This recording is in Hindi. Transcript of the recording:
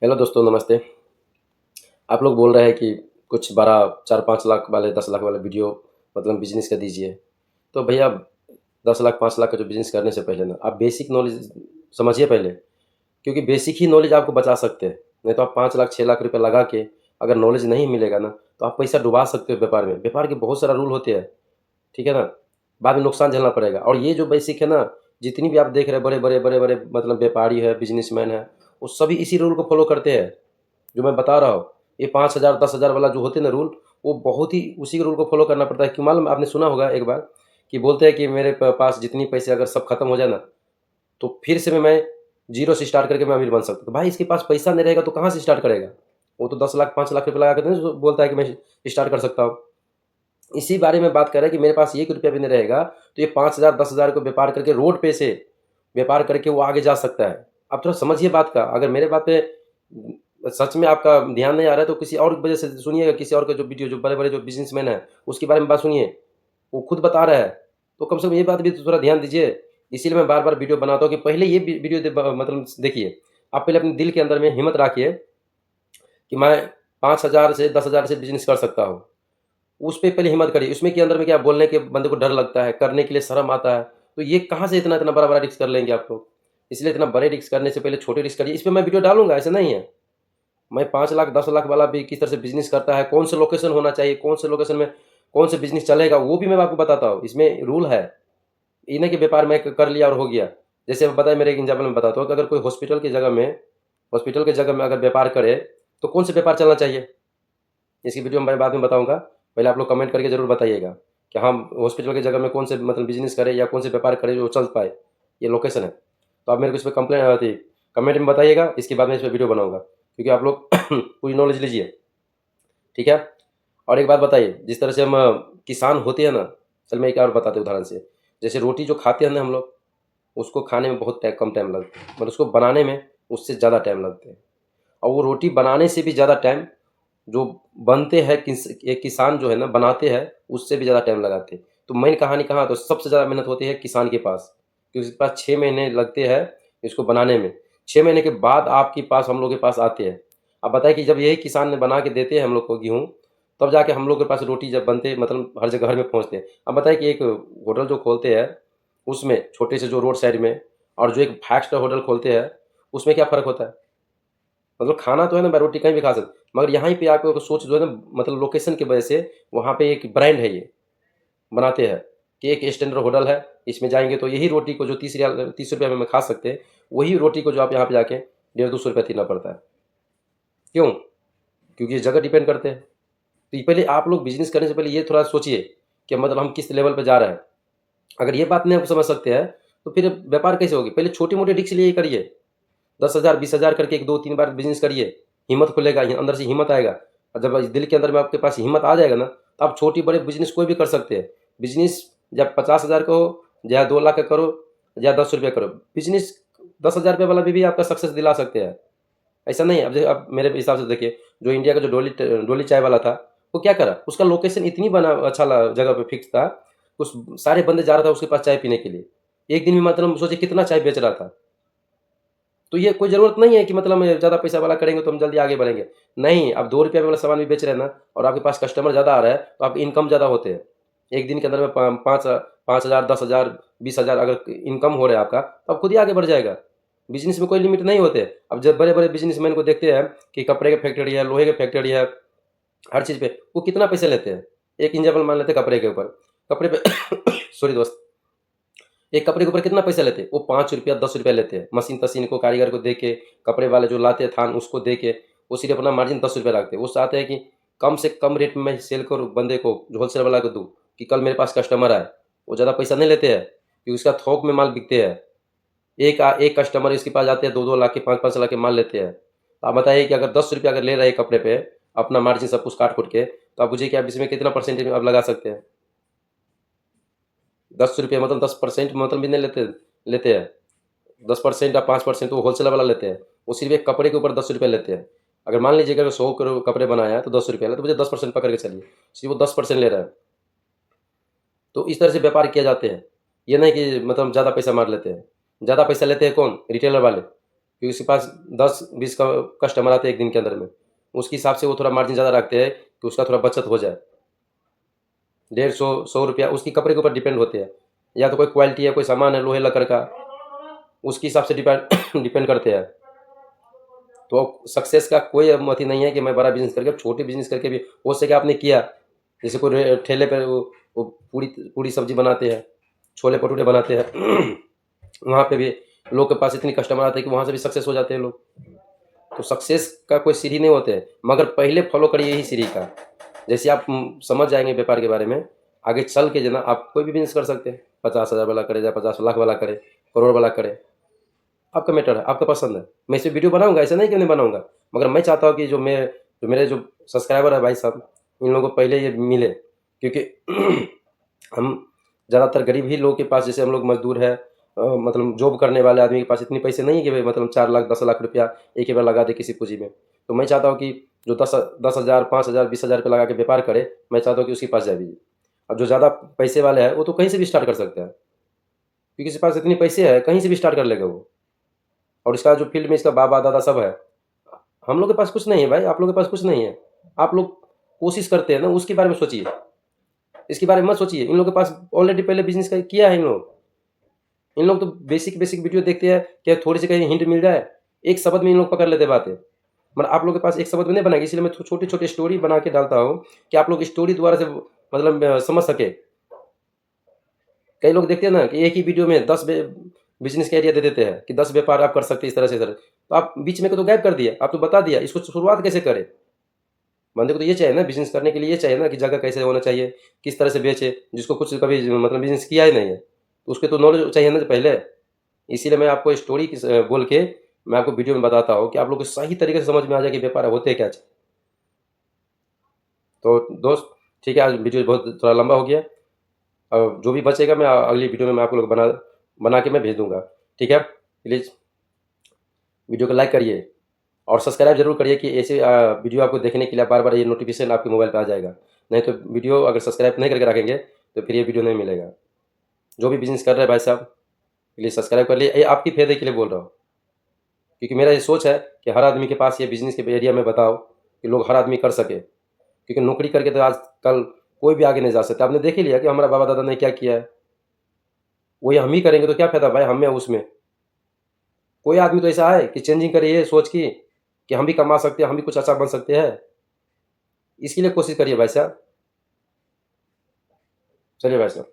हेलो दोस्तों, नमस्ते। आप लोग बोल रहे हैं कि कुछ बड़ा 4-5 लाख वाले, 10 लाख वाले वीडियो मतलब बिज़नेस का दीजिए। तो भैया 10 लाख, 5 लाख का जो बिज़नेस करने से पहले ना आप बेसिक नॉलेज समझिए पहले, क्योंकि बेसिक ही नॉलेज आपको बचा सकते हैं। नहीं तो आप 5 लाख, 6 लाख रुपए लगा के अगर नॉलेज नहीं मिलेगा ना, तो आप पैसा डुबा सकते हो व्यापार में। व्यापार के बहुत सारा रूल होते हैं, ठीक है ना? बाद में नुकसान झेलना पड़ेगा और ये जो बेसिक है ना, जितनी भी आप देख रहे हैं बड़े-बड़े मतलब व्यापारी है, बिज़नेसमैन है, वो सभी इसी रूल को फ़ॉलो करते हैं। जो मैं बता रहा हूँ, ये 5,000 10,000 वाला जो होते हैं ना रूल, वो बहुत ही उसी रूल को फ़ॉलो करना पड़ता है। कि मालूम आपने सुना होगा एक बार कि बोलते हैं कि मेरे पास जितनी पैसे अगर सब खत्म हो जाए ना, तो फिर से मैं ज़ीरो से स्टार्ट करके मैं अमीर बन सकता हूँ। तो भाई इसके पास पैसा नहीं रहेगा तो कहाँ से स्टार्ट करेगा? वो तो 10 लाख 5 लाख रुपए लगा के नहीं बोलता है कि मैं स्टार्ट कर सकता हूँ। इसी बारे में बात कर रहे हैं कि मेरे पास 1 रुपया भी नहीं रहेगा, तो ये 5,000 10,000 को व्यापार करके रोड पे से व्यापार करके वो आगे जा सकता है। आप थोड़ा समझिए बात का, अगर मेरे बात पे सच में आपका ध्यान नहीं आ रहा है तो किसी और वजह से सुनिएगा, किसी और का जो वीडियो जो बड़े-बड़े जो बिज़नेसमैन हैं, उसके बारे में बात सुनिए। वो खुद बता रहा है, तो कम से कम ये बात भी तो थोड़ा ध्यान दीजिए। इसीलिए मैं बार-बार वीडियो बनाता हूँ कि पहले ये वीडियो मतलब देखिए, आप पहले अपने दिल के अंदर में हिम्मत रखिए कि मैं 5,000 से 10,000 से बिज़नेस कर सकता हूँ। उस पे पहले हिम्मत करिए। उसमें के अंदर में क्या बोलने के बंदे को डर लगता है, करने के लिए शर्म आता है। तो ये कहाँ से इतना-इतना बड़ा-बड़ा रिस्क कर लेंगे आप लोग? इसलिए इतना बड़े रिस्क करने से पहले छोटे रिस्क करिए। इस पे मैं वीडियो डालूँगा, ऐसा नहीं है। मैं 5 लाख 10 लाख वाला भी किस तरह से बिज़नेस करता है, कौन से लोकेशन होना चाहिए, कौन से लोकेशन में कौन से बिज़नेस चलेगा, वो भी मैं आपको बताता हूँ। इसमें रूल है। ये नहीं कि व्यापार मैं कर लिया और हो गया। जैसे बताइए, मेरे एक एग्ज़ाम्पल में बताता हूँ कि अगर कोई हॉस्पिटल की जगह में अगर व्यापार करे, तो कौन से व्यापार चलना चाहिए? इसकी वीडियो मैं बाद में बताऊँगा। पहले आप लोग कमेंट करके ज़रूर बताइएगा कि हम हॉस्पिटल की जगह में कौन से मतलब बिज़नेस करें या कौन से व्यापार करें जो चल पाए। ये लोकेशन है। तो आप मेरे को इस पे कमेंट में बताइएगा, इसके बाद मैं इस पे वीडियो बनाऊँगा। क्योंकि आप लोग पूरी नॉलेज लीजिए, ठीक है? और एक बात बताइए, जिस तरह से हम किसान होते हैं ना, चल मैं एक और बताते हैं उदाहरण से। जैसे रोटी जो खाते हैं ना हम लोग, उसको खाने में बहुत कम टाइम लगता है, मतलब उसको बनाने में उससे ज़्यादा टाइम लगते हैं। और वो रोटी बनाने से भी ज़्यादा टाइम जो बनते हैं, एक किसान जो है ना बनाते हैं, उससे भी ज़्यादा टाइम लगाते हैं। तो मेन कहानी कहाँ, तो सबसे ज़्यादा मेहनत होती है किसान के पास, क्योंकि उसके पास 6 महीने लगते हैं इसको बनाने में। 6 महीने के बाद आपके पास, हम लोग के पास आते हैं। अब बताइए कि जब यही किसान ने बना के देते हैं हम लोग को गेहूँ, तब जाके हम लोग के पास रोटी जब बनते मतलब हर जगह घर में पहुँचते हैं। अब बताइए कि एक होटल जो खोलते हैं, उसमें छोटे से जो रोड साइड में, और जो एक 5 स्टार होटल खोलते हैं, उसमें क्या फ़र्क होता है? मतलब खाना तो है ना, मैं रोटी कहीं भी खा सकता, मगर यहाँ पे आपको सोच जो है ना, मतलब लोकेशन की वजह से वहाँ पे एक ब्रांड है ये, बनाते हैं कि एक स्टैंडर्ड होटल है, इसमें जाएँगे तो यही रोटी को जो 30 रुपए में खा सकते हैं, वही रोटी को जो आप यहाँ पे जाके डेढ़ 200 रुपए देना पड़ता है। क्यों? क्योंकि ये जगह डिपेंड करते हैं। तो ये पहले आप लोग बिज़नेस करने से पहले ये थोड़ा सोचिए कि मतलब हम किस लेवल पे जा रहे हैं। अगर ये बात नहीं आप समझ सकते हैं, तो फिर व्यापार कैसे होगी? पहले छोटे-मोटे रिस्क लिए करिए। 10,000 20,000 करके 1 2 3 बार बिज़नेस करिए, हिम्मत खुलेगा, हि अंदर से हिम्मत आएगा। और जब दिल के अंदर में आपके पास हिम्मत आ जाएगा ना, तो आप छोटी-बड़े बिज़नेस कोई भी कर सकते हैं। बिज़नेस जब 50,000 का हो, या 2 लाख का करो, या ₹10 करो। बिज़नेस ₹10,000 वाला भी आपका सक्सेस दिला सकते हैं। ऐसा नहीं है, अब अब मेरे हिसाब से देखिए, जो इंडिया का जो डोली चाय वाला था, वो क्या करा? उसका लोकेशन इतनी बना अच्छा जगह पे फिक्स था, उस सारे बंदे जा रहा था उसके पास चाय पीने के लिए। एक दिन में मतलब सोचिए कितना चाय बेच रहा था। तो ये कोई ज़रूरत नहीं है कि मतलब ज़्यादा पैसा वाला करेंगे तो हम जल्दी आगे बढ़ेंगे। नहीं, आप ₹2 वाला सामान भी बेच रहे हैं ना, और आपके पास कस्टमर ज़्यादा आ रहा है, तो आपकी इनकम ज़्यादा होते हैं। एक दिन के अंदर में प 5,000 10,000 20,000 अगर इनकम हो रहा है आपका, तो आप खुद ही आगे बढ़ जाएगा। बिज़नेस में कोई लिमिट नहीं होते। अब जब बड़े-बड़े बिज़नेसमैन को देखते हैं कि कपड़े की फैक्ट्री है, लोहे की फैक्ट्री है, हर चीज़ पे वो कितना पैसे लेते हैं। एक एग्ज़ाम्पल मान लेते हैं कपड़े के ऊपर। कपड़े पे सॉरी दोस्त। एक कपड़े के ऊपर कितना पैसा लेते हैं? वो ₹5 ₹10 लेते हैं। मशीन-तशीन को, कारीगर को दे के, कपड़े वाले जो लाते हैं थान उसको दे के, वो सिर्फ़ अपना मार्जिन ₹10 रखते हैं। वो चाहते हैं कि कम से कम रेट में मैं सेल करूँ बंदे को, जो होलसेल वाला को दूँ, कि कल मेरे पास कस्टमर आए। वो ज़्यादा पैसा नहीं लेते हैं, कि उसका थोक में माल बिकते हैं। एक कस्टमर इसके पास जाते हैं 2-2 लाख के, 5-5 लाख के माल लेते हैं। तो आप बताइए कि अगर ₹10 अगर ले रहे हैं कपड़े पे, अपना मार्जिन सब कुछ काट-खूट के, तो आप बुझिए कि आप इसमें कितना परसेंटेज आप लगा सकते हैं? ₹10 मतलब 10% मतलब भी नहीं लेते लेते हैं। 10% या 5% वो होलसेल वाला लेते हैं। वो सिर्फ़ एक कपड़े के ऊपर ₹10 लेते हैं। अगर मान लीजिए अगर 100 कपड़े बनाया है तो ₹10 ले, तो मुझे 10% पकड़ के चलिए। सिर्फ़ वो 10% ले रहा है। तो इस तरह से व्यापार किए जाते हैं। ये नहीं कि मतलब ज़्यादा पैसा मार लेते हैं। ज़्यादा पैसा लेते हैं कौन? रिटेलर वाले। क्योंकि उसके पास 10-20 का कस्टमर आते हैं एक दिन के अंदर में, उसके हिसाब से वो थोड़ा मार्जिन ज़्यादा रखते हैं कि उसका थोड़ा बचत हो जाए। 150 100 रुपया उसकी कपड़े के ऊपर डिपेंड होते हैं, या तो कोई क्वालिटी है, कोई सामान है लोहे लकड़ का, उसके हिसाब से डिपेंड डिपेंड करते हैं। तो सक्सेस का कोई अथी नहीं है कि मैं बड़ा बिजनेस करके, छोटे बिजनेस करके भी हो सके आपने किया। जैसे कोई ठेले पे वो पूड़ी पूड़ी सब्जी बनाते हैं, छोले भटूरे बनाते हैं वहाँ पे भी लोग के पास इतनी कस्टमर आते हैं कि वहाँ से भी सक्सेस हो जाते हैं लोग। तो सक्सेस का कोई सीढ़ी नहीं होते हैं, मगर पहले फॉलो करिए यही सीढ़ी का। जैसे आप समझ जाएंगे व्यापार के बारे में, आगे चल के जो ना आप कोई भी बिजनेस कर सकते हैं। 50,000 वाला करे या 50 लाख वाला करे, करोड़ वाला करे, आपका मैटर है, आपका पसंद है। मैं इस पे वीडियो बनाऊंगा, ऐसा नहीं कि नहीं बनाऊंगा, मगर मैं चाहता हूँ कि जो मेरे जो सब्सक्राइबर है भाई साहब, इन लोगों को पहले ये मिले। क्योंकि हम ज़्यादातर गरीब ही लोगों के पास, जैसे हम लोग मजदूर है, मतलब जॉब करने वाले आदमी के पास इतने पैसे नहीं है कि भाई मतलब 4 लाख 10 लाख रुपया एक ही बार लगा दे किसी पूंजी में। तो मैं चाहता हूँ कि जो 10,000 5,000 20,000 रुपये लगा के व्यापार करे, मैं चाहता हूँ कि उसके पास जाए भी। अब जो ज़्यादा पैसे वाले हैं वो तो कहीं से भी स्टार्ट कर सकते हैं, क्योंकि किसी के पास इतने पैसे है कहीं से भी स्टार्ट कर लेगा वो। और इसका जो फील्ड में इसका बाबा दादा सब है। हम लोग के पास कुछ नहीं है भाई, आप लोग के पास कुछ नहीं है। आप लोग कोशिश करते हैं ना, उसके बारे में सोचिए, इसके बारे में मत सोचिए। इन लोग के पास ऑलरेडी पहले बिजनेस किया है इन लोग तो बेसिक बेसिक वीडियो देखते हैं कि थोड़ी सी कहीं हिंट मिल जाए, एक शब्द में इन लोग पकड़ लेते बातें। मतलब आप लोग के पास एक शब्द में नहीं बनाएगी, इसलिए मैं छोटी छोटी स्टोरी बना के डालता हूँ कि आप लोग स्टोरी द्वारा से मतलब समझ सके। कई लोग देखते हैं ना कि एक ही वीडियो में 10 बिजनेस का आइडिया दे देते हैं कि 10 व्यापार आप कर सकते हैं इस तरह से, इस तरह। तो आप बीच में को तो गायब कर दिया, आप तो बता दिया इसको शुरुआत कैसे करें। बंदे को तो ये चाहिए ना, बिजनेस करने के लिए ये चाहिए ना कि जगह कैसे होना चाहिए, किस तरह से बेचे, जिसको कुछ कभी मतलब बिजनेस किया ही नहीं है, तो उसके तो नॉलेज चाहिए ना पहले। इसीलिए मैं आपको स्टोरी बोल के मैं आपको वीडियो में बताता हूँ कि आप लोग को सही तरीके से समझ में आ जाए कि व्यापार होते क्या। तो दोस्त ठीक है, आज वीडियो बहुत थोड़ा लंबा हो गया, और जो भी बचेगा मैं अगली वीडियो में मैं आपको लोग बना बना के मैं भेज दूंगा। ठीक है, प्लीज़ वीडियो को लाइक करिए और सब्सक्राइब जरूर करिए कि ऐसे वीडियो आपको देखने के लिए बार बार ये नोटिफिकेशन आपके मोबाइल पे आ जाएगा। नहीं तो वीडियो अगर सब्सक्राइब नहीं करके रखेंगे तो फिर ये वीडियो नहीं मिलेगा। जो भी बिजनेस कर रहे हैं भाई साहब, प्लीज़ सब्सक्राइब कर लिए, ये आपकी फायदे के लिए बोल रहा हूँ। क्योंकि मेरा ये सोच है कि हर आदमी के पास ये बिजनेस के एरिया में बताओ कि लोग हर आदमी कर सके। क्योंकि नौकरी करके तो आजकल कोई भी आगे नहीं जा सकता। आपने देख ही लिया कि हमारा बाबा दादा ने क्या किया है, वही हम ही करेंगे तो क्या फायदा भाई हमें उसमें। कोई आदमी तो ऐसा है कि चेंजिंग करे ये सोच की कि हम भी कमा सकते हैं, हम भी कुछ अच्छा बन सकते हैं। इसके लिए कोशिश करिए भाई साहब। चलिए भाई साहब।